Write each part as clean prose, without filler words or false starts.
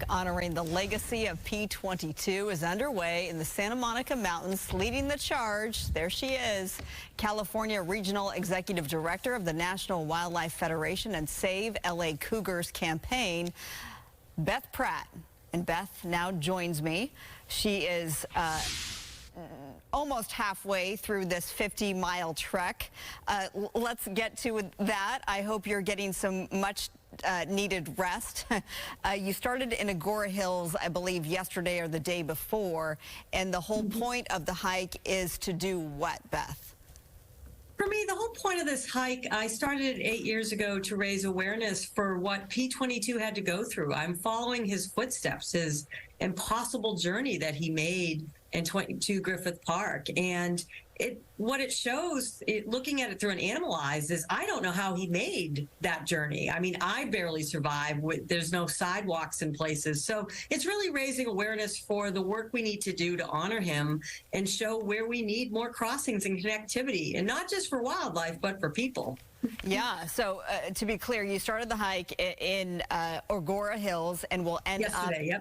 Honoring the legacy of P-22 is underway in the Santa Monica Mountains. Leading the charge, there she is, California Regional Executive Director of the National Wildlife Federation and Save LA Cougars campaign, Beth Pratt. And Beth now joins me. She is almost halfway through this 50-mile trek. Let's get to that. I hope you're getting some much needed rest. You started in Agora Hills, I believe, yesterday or the day before, and the whole point of the hike is to do what, Beth? For me, the whole point of this hike, I started 8 years ago to raise awareness for what P-22 had to go through. I'm following his footsteps, his impossible journey that he made in 22 Griffith Park. And what it shows, looking at it through an animal eyes, is I don't know how he made that journey. I mean, I barely survived. There's no sidewalks in places. So it's really raising awareness for the work we need to do to honor him and show where we need more crossings and connectivity, and not just for wildlife, but for people. Yeah, so to be clear, you started the hike in Agora Hills and will end yesterday,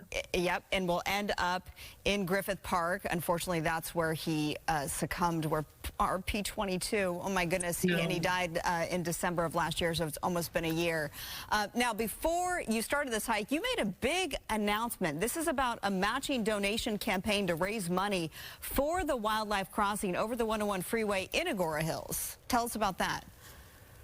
and will end up in Griffith Park. Unfortunately, that's where he succumbed, where our P-22, oh my goodness, and he died in December of last year, so it's almost been a year. Now, before you started this hike, you made a big announcement. This is about a matching donation campaign to raise money for the wildlife crossing over the 101 freeway in Agora Hills. Tell us about that.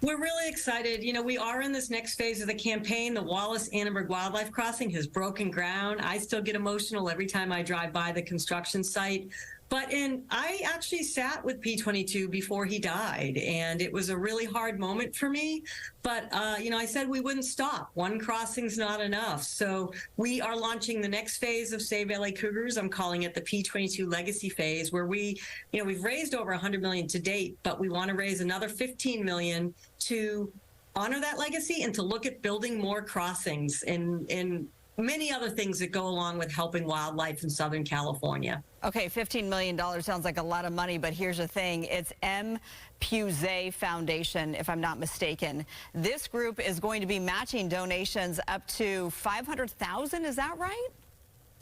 We're really excited. You know, we are in this next phase of the campaign. The Wallace-Annenberg Wildlife Crossing has broken ground. I still get emotional every time I drive by the construction site. I actually sat with P-22 before he died, and it was a really hard moment for me. But, you know, I said we wouldn't stop. One crossing's not enough. So we are launching the next phase of Save LA Cougars. I'm calling it the P-22 Legacy Phase, where we've raised over $100 million to date, but we want to raise another $15 million to honor that legacy and to look at building more crossings and many other things that go along with helping wildlife in Southern California. Okay, $15 million sounds like a lot of money, but here's the thing. It's M. Pusey Foundation, if I'm not mistaken. This group is going to be matching donations up to $500,000. Is that right?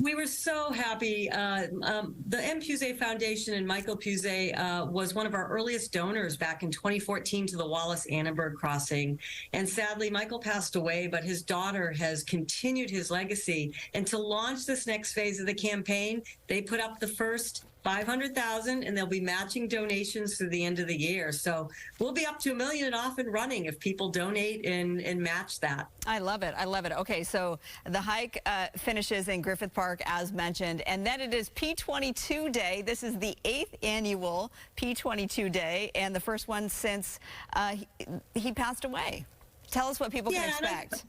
We were so happy. The M. Pusey Foundation and Michael Pusey was one of our earliest donors back in 2014 to the Wallace-Annenberg crossing. And sadly, Michael passed away, but his daughter has continued his legacy. And to launch this next phase of the campaign, they put up the first $500,000, and they'll be matching donations through the end of the year. So we'll be up to $1 million and off and running if people donate and match that. I love it. I love it. Okay, so the hike finishes in Griffith Park, as mentioned, and then it is P-22 Day. This is the 8th annual P-22 Day, and the first one since he passed away. Tell us what people can expect.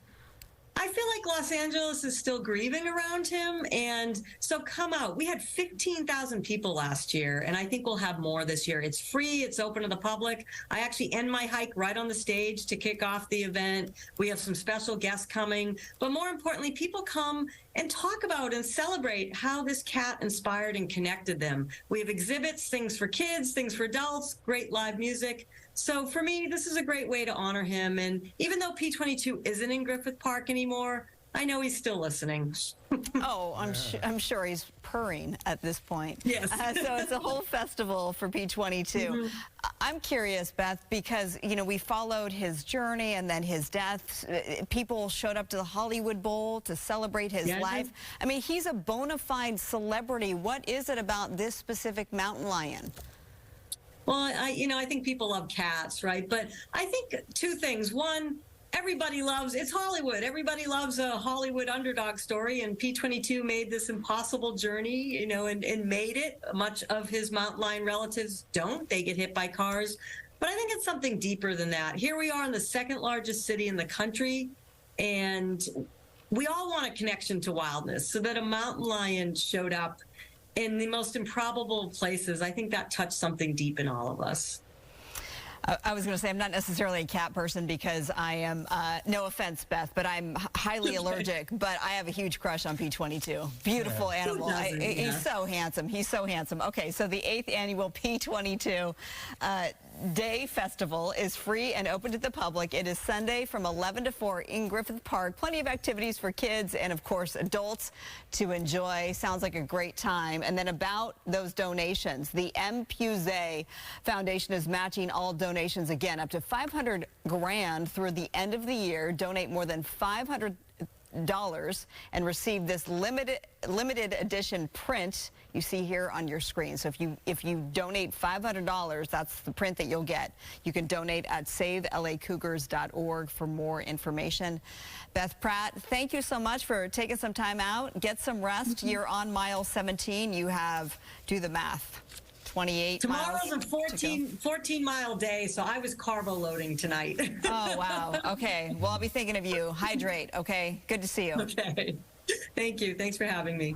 I feel like Los Angeles is still grieving around him, and so come out. We had 15,000 people last year, and I think we'll have more this year. It's free. It's open to the public. I actually end my hike right on the stage to kick off the event. We have some special guests coming, but more importantly, people come and talk about and celebrate how this cat inspired and connected them. We have exhibits, things for kids, things for adults, great live music. So for me, this is a great way to honor him. And even though P-22 isn't in Griffith Park anymore, I know he's still listening. Oh, I'm sure he's purring at this point. Yes. So it's a whole festival for P-22. I'm curious, Beth, because, you know, we followed his journey and then his death. People showed up to the Hollywood Bowl to celebrate his life. I mean, he's a bona fide celebrity. What is it about this specific mountain lion? Well, I think people love cats, right? But I think two things. One, everybody loves, it's Hollywood. Everybody loves a Hollywood underdog story, and P-22 made this impossible journey, you know, and made it. Much of his mountain lion relatives don't. They get hit by cars. But I think it's something deeper than that. Here we are in the second largest city in the country, and we all want a connection to wildness. So that a mountain lion showed up in the most improbable places, I think that touched something deep in all of us. I was going to say I'm not necessarily a cat person because I am, no offense, Beth, but I'm highly allergic, but I have a huge crush on P-22. Beautiful animal. He's so handsome. He's so handsome. Okay, so the 8th annual P-22 Day Festival is free and open to the public. It is Sunday from 11 to 4 in Griffith Park. Plenty of activities for kids and, of course, adults to enjoy. Sounds like a great time. And then about those donations, the MPUZE Foundation is matching all donations again up to $500 grand through the end of the year. Donate more than $500 and receive this limited edition print you see here on your screen. So if you donate $500, that's the print that you'll get. You can donate at SaveLACougars.org for more information. Beth Pratt, thank you so much for taking some time out. Get some rest. You're on mile 17. You have, do the math, 28 Tomorrow's miles. a 14-mile day, so I was carbo loading tonight. Oh, wow. Okay. Well, I'll be thinking of you. Hydrate, okay? Good to see you. Okay. Thank you. Thanks for having me.